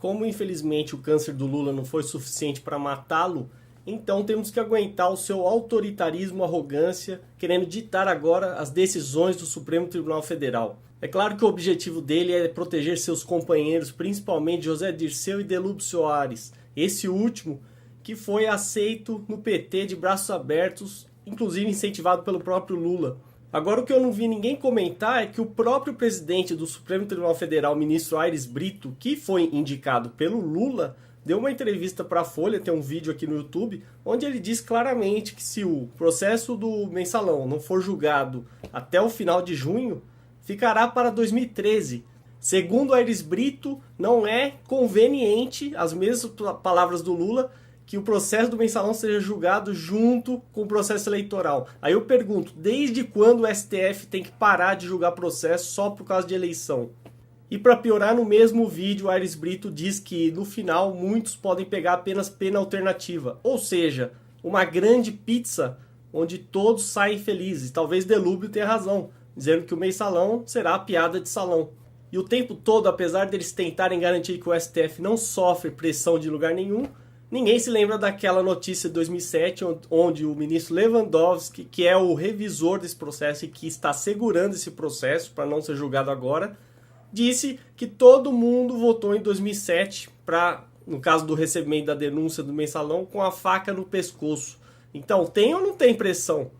como infelizmente o câncer do Lula não foi suficiente para matá-lo, então temos que aguentar o seu autoritarismo, arrogância, querendo ditar agora as decisões do Supremo Tribunal Federal. É claro que o objetivo dele é proteger seus companheiros, principalmente José Dirceu e Delúbio Soares, esse último que foi aceito no PT de braços abertos, inclusive incentivado pelo próprio Lula. Agora, o que eu não vi ninguém comentar é que o próprio presidente do Supremo Tribunal Federal, ministro Aires Brito, que foi indicado pelo Lula, deu uma entrevista para a Folha, tem um vídeo aqui no YouTube, onde ele diz claramente que se o processo do Mensalão não for julgado até o final de junho, ficará para 2013. Segundo Aires Brito, não é conveniente, as mesmas palavras do Lula, que o processo do Mensalão seja julgado junto com o processo eleitoral. Aí eu pergunto, desde quando o STF tem que parar de julgar processo só por causa de eleição? E para piorar, no mesmo vídeo, Aires Brito diz que no final muitos podem pegar apenas pena alternativa, ou seja, uma grande pizza onde todos saem felizes. Talvez Delúbio tenha razão, dizendo que o Mensalão será a piada de salão. E o tempo todo, apesar deles tentarem garantir que o STF não sofre pressão de lugar nenhum, ninguém se lembra daquela notícia de 2007, onde o ministro Lewandowski, que é o revisor desse processo e que está segurando esse processo para não ser julgado agora, disse que todo mundo votou em 2007 para, no caso do recebimento da denúncia do Mensalão, com a faca no pescoço. Então, tem ou não tem pressão?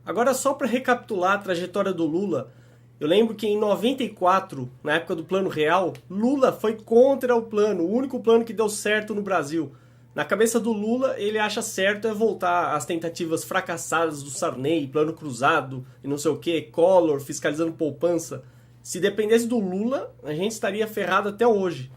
Agora, só para recapitular a trajetória do Lula, eu lembro que em 94, na época do Plano Real, Lula foi contra o plano, o único plano que deu certo no Brasil. Na cabeça do Lula, ele acha certo é voltar às tentativas fracassadas do Sarney, plano cruzado e não sei o que, Collor, fiscalizando poupança. Se dependesse do Lula, a gente estaria ferrado até hoje.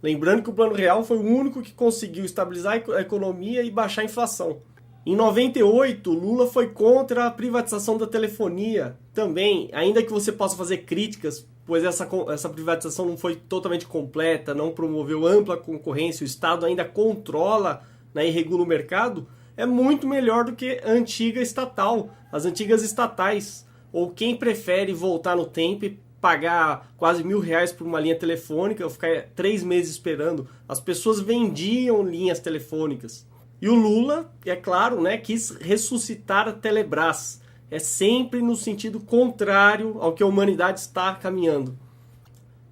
Lembrando que o Plano Real foi o único que conseguiu estabilizar a economia e baixar a inflação. Em 98, Lula foi contra a privatização da telefonia. Também, ainda que você possa fazer críticas, pois essa privatização não foi totalmente completa, não promoveu ampla concorrência, o Estado ainda controla, né, e regula o mercado, é muito melhor do que a antiga estatal, as antigas estatais. Ou quem prefere voltar no tempo e pagar quase R$1.000 por uma linha telefônica, ou ficar 3 meses esperando. As pessoas vendiam linhas telefônicas. E o Lula, é claro, né, quis ressuscitar a Telebrás. É sempre no sentido contrário ao que a humanidade está caminhando.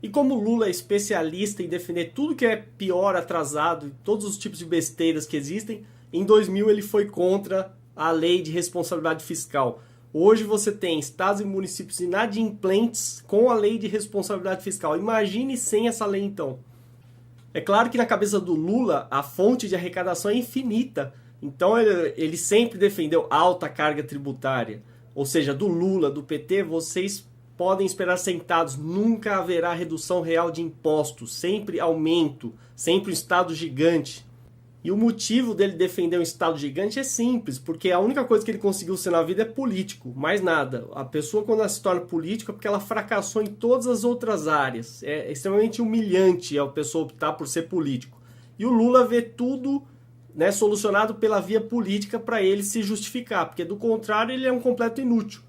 E como o Lula é especialista em defender tudo que é pior, atrasado, e todos os tipos de besteiras que existem, em 2000 ele foi contra a lei de responsabilidade fiscal. Hoje você tem estados e municípios inadimplentes com a lei de responsabilidade fiscal. Imagine sem essa lei, então. É claro que na cabeça do Lula a fonte de arrecadação é infinita. Então ele sempre defendeu alta carga tributária. Ou seja, do Lula, do PT, vocês podem esperar sentados. Nunca haverá redução real de impostos. Sempre aumento. Sempre um Estado gigante. E o motivo dele defender um Estado gigante é simples, porque a única coisa que ele conseguiu ser na vida é político, mais nada. A pessoa, quando ela se torna política, é porque ela fracassou em todas as outras áreas. É extremamente humilhante a pessoa optar por ser político. E o Lula vê tudo, né, solucionado pela via política para ele se justificar, porque do contrário ele é um completo inútil.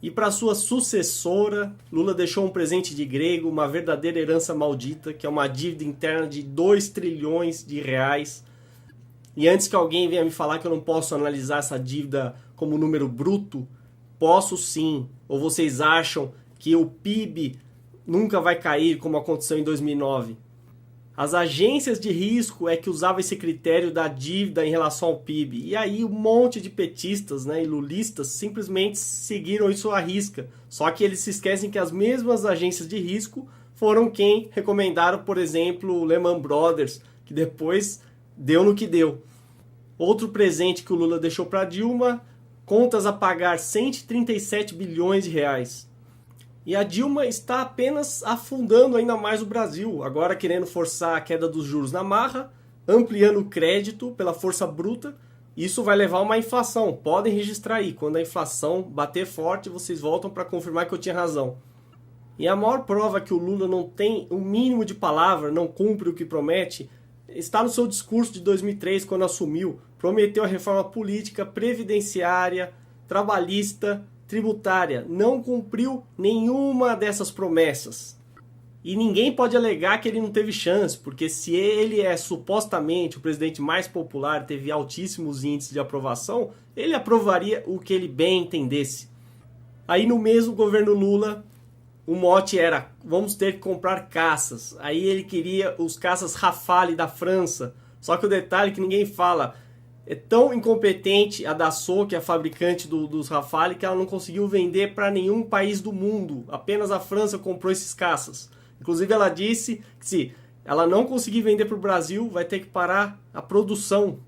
E para sua sucessora, Lula deixou um presente de grego, uma verdadeira herança maldita, que é uma dívida interna de 2 trilhões de reais. E antes que alguém venha me falar que eu não posso analisar essa dívida como número bruto, posso sim. Ou vocês acham que o PIB nunca vai cair como aconteceu em 2009? As agências de risco é que usavam esse critério da dívida em relação ao PIB. E aí um monte de petistas, né, e lulistas simplesmente seguiram isso à risca. Só que eles se esquecem que as mesmas agências de risco foram quem recomendaram, por exemplo, o Lehman Brothers, que depois deu no que deu. Outro presente que o Lula deixou para Dilma, contas a pagar 137 bilhões de reais. E a Dilma está apenas afundando ainda mais o Brasil, agora querendo forçar a queda dos juros na marra, ampliando o crédito pela força bruta. Isso vai levar a uma inflação. Podem registrar aí, quando a inflação bater forte, vocês voltam para confirmar que eu tinha razão. E a maior prova que o Lula não tem um mínimo de palavra, não cumpre o que promete, está no seu discurso de 2003, quando assumiu. Prometeu a reforma política, previdenciária, trabalhista, tributária. Não cumpriu nenhuma dessas promessas. E ninguém pode alegar que ele não teve chance, porque se ele é supostamente o presidente mais popular, teve altíssimos índices de aprovação, ele aprovaria o que ele bem entendesse. Aí no mesmo governo Lula, o mote era, vamos ter que comprar caças. Aí ele queria os caças Rafale da França. Só que o detalhe que ninguém fala, é tão incompetente a Dassault, que é a fabricante dos Rafale, que ela não conseguiu vender para nenhum país do mundo. Apenas a França comprou esses caças. Inclusive ela disse que se ela não conseguir vender para o Brasil, vai ter que parar a produção.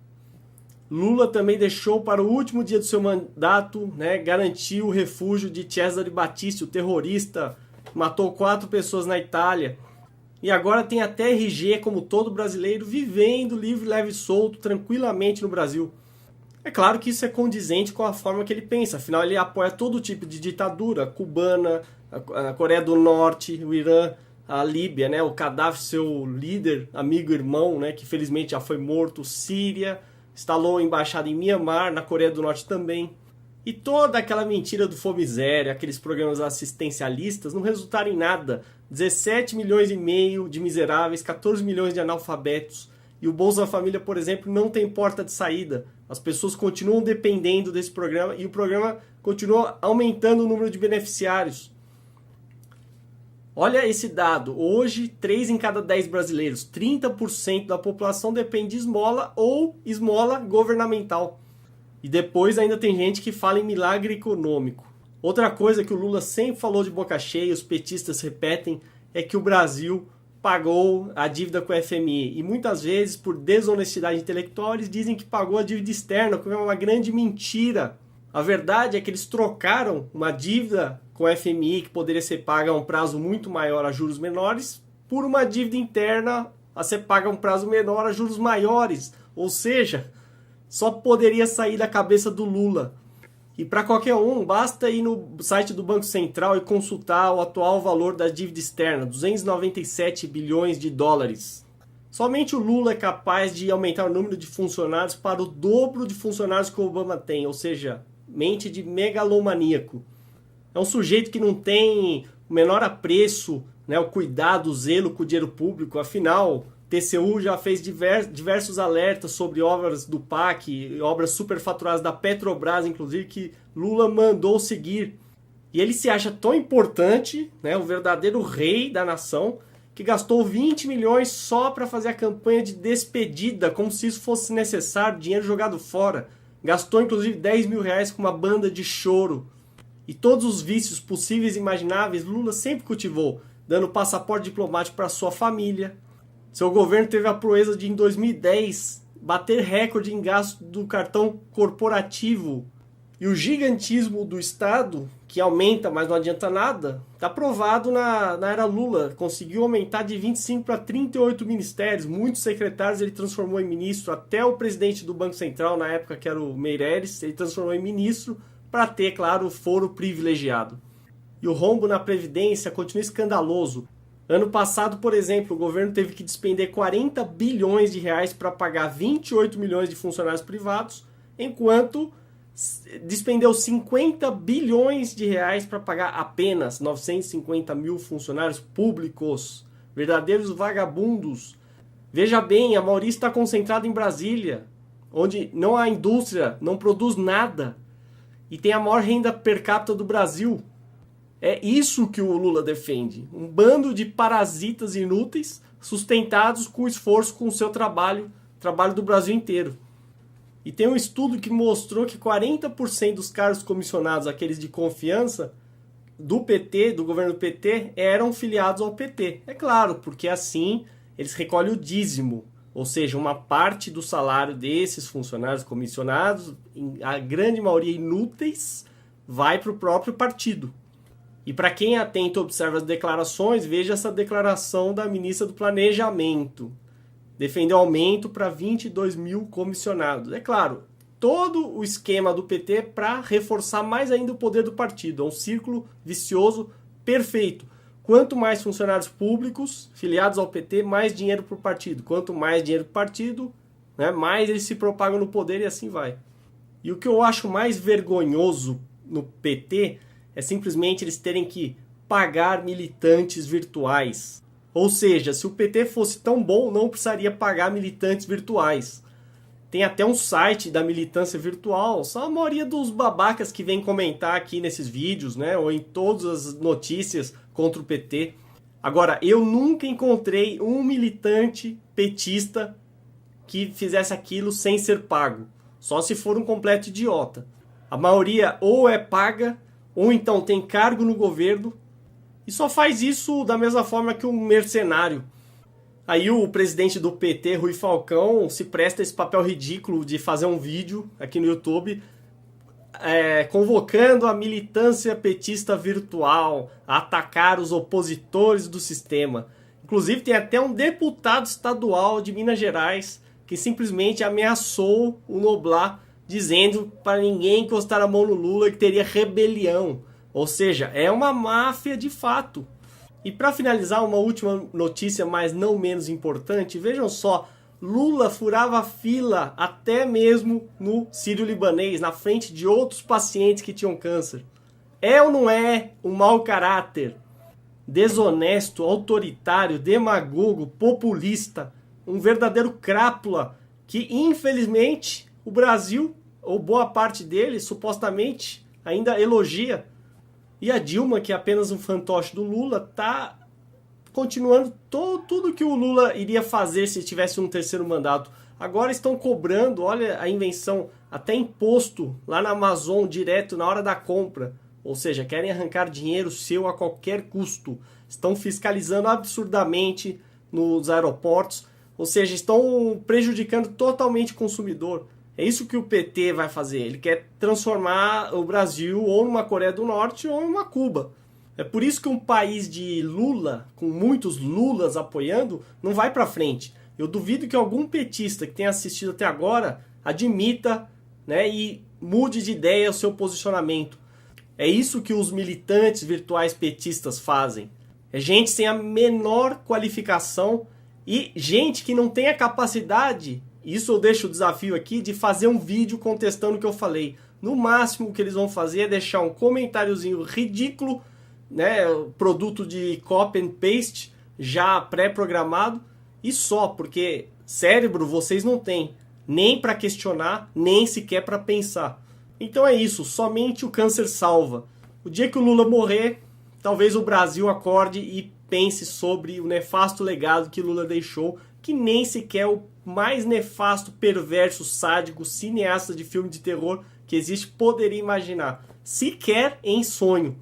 Lula também deixou para o último dia do seu mandato, né, garantir o refúgio de Cesare Battisti, o terrorista que matou 4 pessoas na Itália. E agora tem até RG, como todo brasileiro, vivendo livre, leve e solto, tranquilamente no Brasil. É claro que isso é condizente com a forma que ele pensa, afinal ele apoia todo tipo de ditadura, cubana, a Coreia do Norte, o Irã, a Líbia, né, o Gaddafi, seu líder, amigo, irmão, né, que felizmente já foi morto, Síria, instalou embaixada em Mianmar, na Coreia do Norte também. E toda aquela mentira do Fomizéria, aqueles programas assistencialistas, não resultaram em nada. 17 milhões e meio de miseráveis, 14 milhões de analfabetos. E o Bolsa Família, por exemplo, não tem porta de saída. As pessoas continuam dependendo desse programa e o programa continua aumentando o número de beneficiários. Olha esse dado, hoje 3 em cada 10 brasileiros, 30% da população depende de esmola ou esmola governamental. E depois ainda tem gente que fala em milagre econômico. Outra coisa que o Lula sempre falou de boca cheia, os petistas repetem, é que o Brasil pagou a dívida com o FMI. E muitas vezes, por desonestidade intelectual, eles dizem que pagou a dívida externa, que é uma grande mentira. A verdade é que eles trocaram uma dívida com o FMI, que poderia ser paga a um prazo muito maior a juros menores, por uma dívida interna a ser paga a um prazo menor a juros maiores. Ou seja, só poderia sair da cabeça do Lula. E para qualquer um, basta ir no site do Banco Central e consultar o atual valor da dívida externa, 297 bilhões de dólares. Somente o Lula é capaz de aumentar o número de funcionários para o dobro de funcionários que o Obama tem, ou seja, mente de megalomaníaco. É um sujeito que não tem o menor apreço, né, o cuidado, o zelo com o dinheiro público. Afinal, TCU já fez diversos alertas sobre obras do PAC, obras superfaturadas da Petrobras, inclusive, que Lula mandou seguir. E ele se acha tão importante, né, o verdadeiro rei da nação, que gastou 20 milhões só para fazer a campanha de despedida, como se isso fosse necessário, dinheiro jogado fora. Gastou, inclusive, 10 mil reais com uma banda de choro. E todos os vícios possíveis e imagináveis Lula sempre cultivou, dando passaporte diplomático para sua família. Seu governo teve a proeza de, em 2010, bater recorde em gasto do cartão corporativo. E o gigantismo do Estado, que aumenta, mas não adianta nada, está provado na era Lula. Conseguiu aumentar de 25 para 38 ministérios. Muitos secretários ele transformou em ministro. Até o presidente do Banco Central, na época que era o Meirelles, ele transformou em ministro para ter, claro, o foro privilegiado. E o rombo na Previdência continua escandaloso. Ano passado, por exemplo, o governo teve que despender 40 bilhões de reais para pagar 28 milhões de funcionários privados, enquanto despendeu 50 bilhões de reais para pagar apenas 950 mil funcionários públicos, verdadeiros vagabundos. Veja bem, a maioria está concentrada em Brasília, onde não há indústria, não produz nada, e tem a maior renda per capita do Brasil. É isso que o Lula defende. Um bando de parasitas inúteis, sustentados com o esforço, com o seu trabalho do Brasil inteiro. E tem um estudo que mostrou que 40% dos cargos comissionados, aqueles de confiança, do PT, do governo PT, eram filiados ao PT. É claro, porque assim eles recolhem o dízimo, ou seja, uma parte do salário desses funcionários comissionados, a grande maioria inúteis, vai para o próprio partido. E para quem é atento observa as declarações, veja essa declaração da ministra do Planejamento. Defendeu aumento para 22 mil comissionados. É claro, todo o esquema do PT para reforçar mais ainda o poder do partido. É um círculo vicioso perfeito. Quanto mais funcionários públicos filiados ao PT, mais dinheiro para o partido. Quanto mais dinheiro para o partido, né, mais eles se propagam no poder e assim vai. E o que eu acho mais vergonhoso no PT é simplesmente eles terem que pagar militantes virtuais. Ou seja, se o PT fosse tão bom, não precisaria pagar militantes virtuais. Tem até um site da militância virtual, só a maioria dos babacas que vem comentar aqui nesses vídeos, né, ou em todas as notícias contra o PT. Agora, eu nunca encontrei um militante petista que fizesse aquilo sem ser pago. Só se for um completo idiota. A maioria ou é paga, ou então tem cargo no governo, e só faz isso da mesma forma que um mercenário. Aí o presidente do PT, Rui Falcão, se presta esse papel ridículo de fazer um vídeo aqui no YouTube convocando a militância petista virtual a atacar os opositores do sistema. Inclusive tem até um deputado estadual de Minas Gerais que simplesmente ameaçou o Noblar, dizendo para ninguém encostar a mão no Lula, que teria rebelião. Ou seja, é uma máfia de fato. E para finalizar, uma última notícia, mas não menos importante. Vejam só, Lula furava fila até mesmo no Sírio-Libanês, na frente de outros pacientes que tinham câncer. É ou não é um mau caráter? Desonesto, autoritário, demagogo, populista, um verdadeiro crápula que, infelizmente, o Brasil, ou boa parte dele, supostamente, ainda elogia. E a Dilma, que é apenas um fantoche do Lula, está continuando tudo que o Lula iria fazer se tivesse um terceiro mandato. Agora estão cobrando, olha a invenção, até imposto lá na Amazon direto na hora da compra. Ou seja, querem arrancar dinheiro seu a qualquer custo. Estão fiscalizando absurdamente nos aeroportos. Ou seja, estão prejudicando totalmente o consumidor. É isso que o PT vai fazer. Ele quer transformar o Brasil ou numa Coreia do Norte ou numa Cuba. É por isso que um país de Lula, com muitos Lulas apoiando, não vai para frente. Eu duvido que algum petista que tenha assistido até agora admita, né, e mude de ideia o seu posicionamento. É isso que os militantes virtuais petistas fazem. É gente sem a menor qualificação e gente que não tem a capacidade, isso eu deixo o desafio aqui, de fazer um vídeo contestando o que eu falei. No máximo o que eles vão fazer é deixar um comentáriozinho ridículo, né, produto de copy and paste, já pré-programado, e só, porque cérebro vocês não têm, nem para questionar, nem sequer para pensar. Então é isso, somente o câncer salva. O dia que o Lula morrer, talvez o Brasil acorde e pense sobre o nefasto legado que Lula deixou, que nem sequer o mais nefasto, perverso, sádico, cineasta de filme de terror que existe poderia imaginar. Sequer em sonho.